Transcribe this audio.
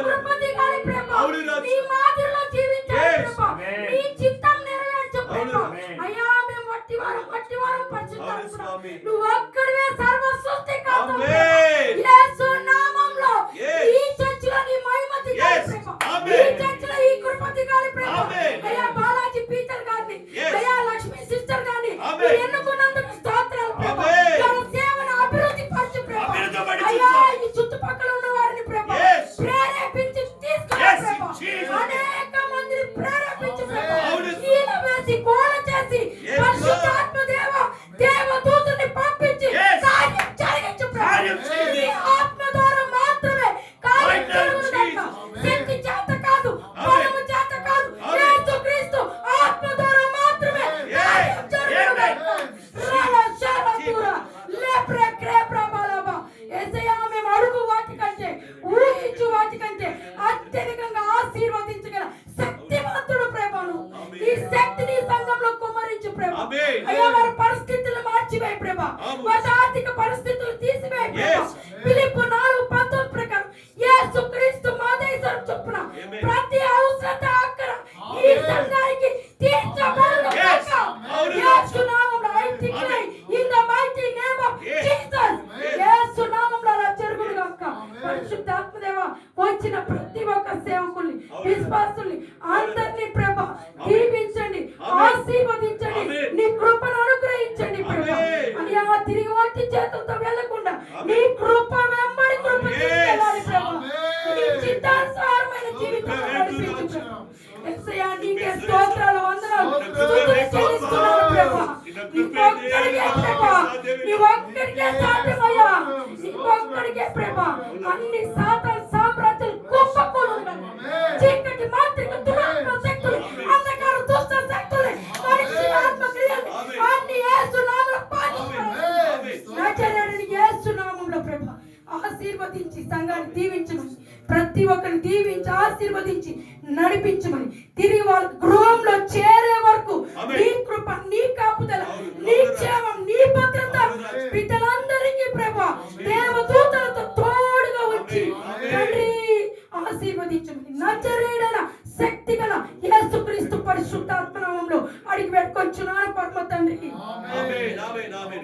కృపతి గాని ప్రభు అవును రాజు. నీ మాదిరిలో జీవించాలి Yes. ప్రభు నీ చిత్తం నెరవేర్చు ప్రభు Amen. అయ్యా మేము వట్టివారం అవును పరిశుద్ధాత్మ స్వామి. నువ్వు ఒక్కడివే సర్వ సృష్టికర్త Amen. యేసు నామములో Yes. ఈ చర్చిలో నీ మహిమతి Yes. గాని ప్రభు Amen. ఈ చర్చిలో ఈ కృపతి గాని ప్రభు Amen. అయ్యా బాలాజీ పీటర్ గారిని Yes. అయ్యా లక్ష్మీ సిస్టర్ గారిని Amen. ఎన్నుకున్నందుకు స్తోత్రాలు ప్రభు Amen. వాళ్ళ సేవను అభివృద్ధి పరచు ప్రభు అభివృద్ధిపరచు అయ్యా స్వామి. ఈ చుట్టుపక్కల ఉన్న వారిని ప్రభు Yes. ప్రేరేపించి తీసుకురా Yes, ప్రభు Jesus. అనేక మందిని ప్రేరేపించు ప్రభు అవును. ఈల వేసి గోల చేసి Yes, పరిశుద్ధాత్మ దేవదూతని పంపించి Yes. కార్యం జరిగించు ప్రభు కార్యం చేయండి. ఈ ఆత్మ ద్వారా మాత్రమే కార్యం Right, జరుగును గాక. Jesus. శక్తి చేత కాదు Amen. బలము చేత కాదు Amen. యేసుక్రీస్తు ఆత్మ ద్వారా మాత్రమే కార్యం జరుగును గాక. రాల శరతుర లేప్రే క్రేప్ర బలబ యేసయ్యా మేము అడుగు వాటికంటే ఊహించు వాటికంటే అత్యధికంగా ఆశీర్వదించగల శక్తివంతుడు ప్రభువు ఈ శక్తిని సంఘంలో కుమ్మరించు ప్రభు Amen. అయ్యా వారి పరిస్థితులు మార్చివేయి ప్రభు Amen. వారి ఆర్థిక పరిస్థితులు తీసివేయి ప్రభు Yes. ఫిలిప్పు 4:19 ప్రకారం యేసుక్రీస్తు మాదేశం చొప్పున Amen. ప్రతి అవసరత అక్కర ఈ సంఘానికి తీర్చబడును Yes. గాక. అవును. యేసు నామములో I declare in the mighty name of Yes. Jesus. Yes. యేసు నామములో అలా జరుగును గాక. పరిశుద్ధాత్మదేవ వచ్చిన ప్రతి ఒక్క సేవకుల్ని అవును. విశ్వాసుల్ని అందరినీ ప్రభు దీవించండి Amen. ఆశీర్వదించండి Amen. నీ కృపను అనుగ్రహించండి ప్రభు Amen. అయ్యా తిరిగి వచ్చి చేతులతో వెళ్ళకుండా Amen. నీ కృప వెంబడి కృప Yes. తీసుకెళ్ళాలి ప్రభు Amen. నీ చిత్తానుసారమైన జీవితం నడిపించు ప్రభు యేసయ్యా నీకే స్తోత్రాలు వందనాలు స్తుతులు చెల్లిస్తున్నాను ప్రభు నీ ఒక్కడికే ప్రభు నీ ఒక్కడికే సాధ్యమయ్యా నీ ఒక్కడికే ప్రభు అన్ని సాతాను సామ్రాజ్యాలు కుప్పకూలును చీకటి మాంత్రిక దురాత్మ శక్తులు అంధకార దుష్ట శక్తులు మనిషి ఆత్మక్రియలు అన్ని యేసు నామములో పాటించు నజరేయుడైన యేసు నామములో ప్రభు ఆశీర్వదించి సంఘాన్ని దీవించమని ప్రతి ఒక్కరిని దీవించి ఆశీర్వదించి నడిపించమని తిరిగి వాళ్ళ గృహంలో చేరే వరకు Amen. నీ కృప నీ కాపుదల నీ క్షేమం నీ భద్రత బిడ్డలందరికీ ప్రభు దేవదూతలతో తోడుగా వచ్చి Amen. తండ్రి ఆశీర్వదించమని నజరేయుడైన శక్తిగల యేసుక్రీస్తు పరిశుద్ధాత్మ నామములో అడిగి పెట్టుకొచ్చున్నాను పరమ తండ్రి ఆమేన్ ఆమేన్ ఆమేన్